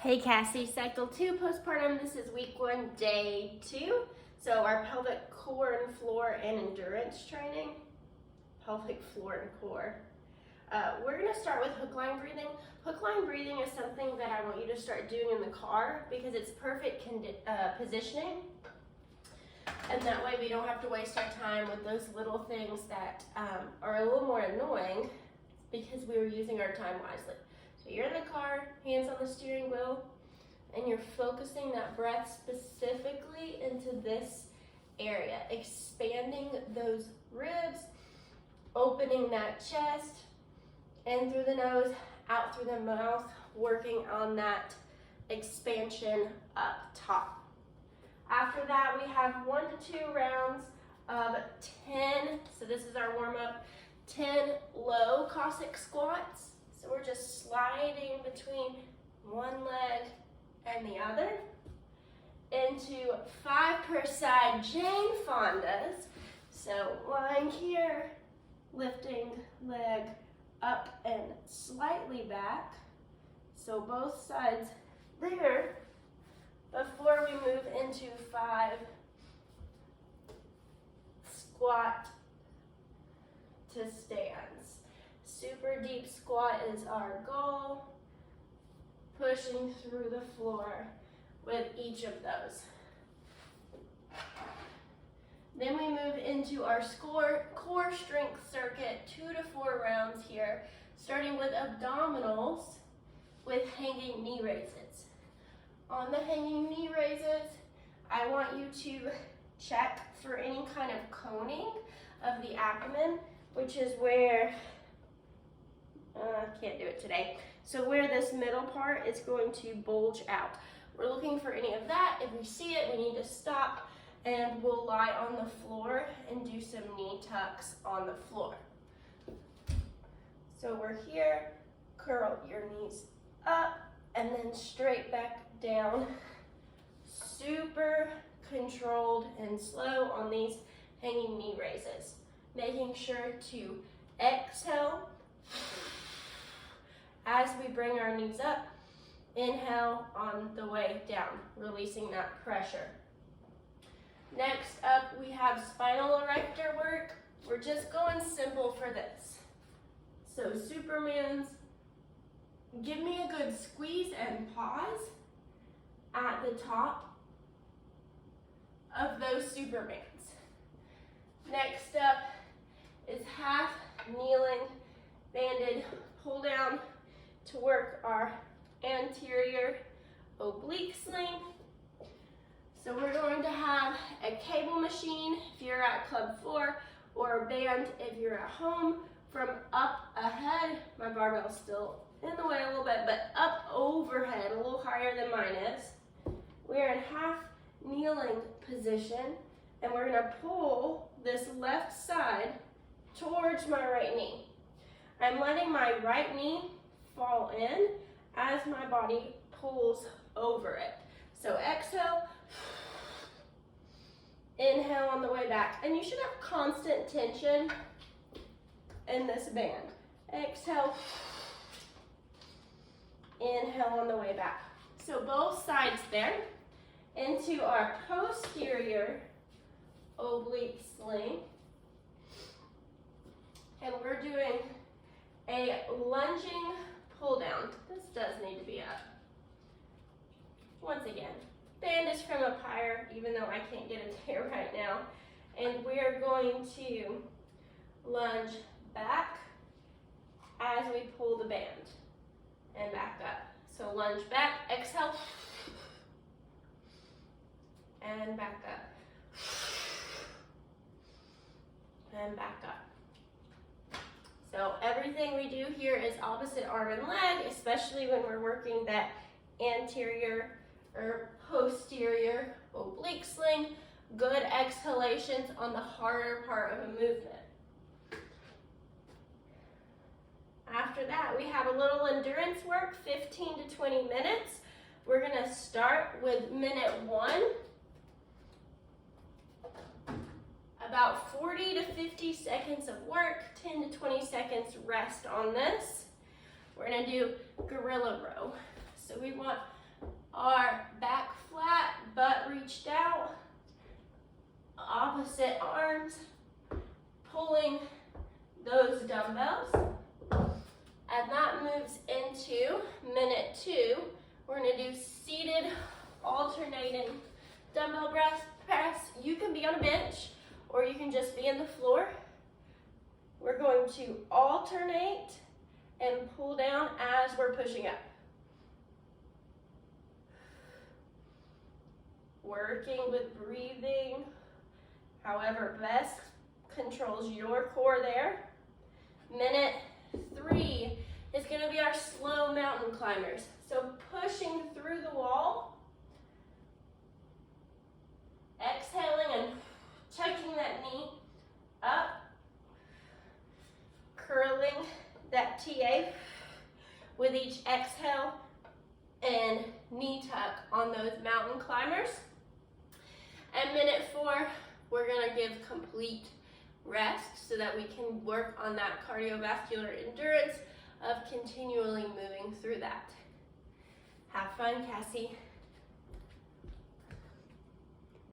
Hey Cassie, cycle 2 postpartum. This is week 1, day 2. So our pelvic core and floor and endurance training. Pelvic floor and core. We're going to start with hook line breathing. Hook line breathing is something that I want you to start doing in the car because it's perfect positioning. And that way we don't have to waste our time with those little things that are a little more annoying because we were using our time wisely. So you're in the car, hands on the steering wheel, and you're focusing that breath specifically into this area, expanding those ribs, opening that chest, in through the nose, out through the mouth, working on that expansion up top. After that, we have 1 to 2 rounds of 10, so this is our warm-up, 10 low Cossack squats. So we're just sliding between one leg and the other into 5 per side Jane Fondas. So lying here, lifting leg up and slightly back. So both sides there before we move into 5 squat to stands. Super deep squat is our goal, pushing through the floor with each of those. Then we move into our core strength circuit, 2 to 4 rounds here, starting with abdominals with hanging knee raises. On the hanging knee raises, I want you to check for any kind of coning of the abdomen, which is where can't do it today. So where this middle part is going to bulge out. We're looking for any of that. If we see it, we need to stop and we'll lie on the floor and do some knee tucks on the floor. So we're here, curl your knees up and then straight back down. Super controlled and slow on these hanging knee raises. Making sure to exhale as we bring our knees up, inhale on the way down, releasing that pressure. Next up, we have spinal erector work. We're just going simple for this. So Superman's, give me a good squeeze and pause at the top of those Supermans. Next up is half kneeling, banded pull down to work our anterior oblique sling. So we're going to have a cable machine if you're at Club 4 or a band if you're at home. From up ahead, my barbell's still in the way a little bit, but up overhead, a little higher than mine is. We're in half kneeling position and we're gonna pull this left side towards my right knee. I'm letting my right knee fall in as my body pulls over it. So exhale, inhale on the way back. And you should have constant tension in this band. Exhale, inhale on the way back. So both sides there into our posterior oblique sling. And we're doing a lunging pull down. This does need to be up. Once again, band is from up higher, even though I can't get it there right now. And we're going to lunge back as we pull the band and back up. So lunge back, exhale, and back up, and back up. So everything we do here is opposite arm and leg, especially when we're working that anterior or posterior oblique sling. Good exhalations on the harder part of a movement. After that, we have a little endurance work, 15 to 20 minutes. We're gonna start with minute 1. About 40 to 50 seconds of work, 10 to 20 seconds rest on this. We're gonna do gorilla row. So we want our back flat, butt reached out, opposite arms, pulling those dumbbells. And that moves into minute 2. We're gonna do seated alternating dumbbell press. You can be on a bench or you can just be on the floor. We're going to alternate and pull down as we're pushing up. Working with breathing, however best controls your core there. Minute 3 is going to be our slow mountain climbers. So pushing through the wall, exhaling and tucking that knee up, curling that TA with each exhale, and knee tuck on those mountain climbers. And minute 4, we're gonna give complete rest so that we can work on that cardiovascular endurance of continually moving through that. Have fun, Cassie.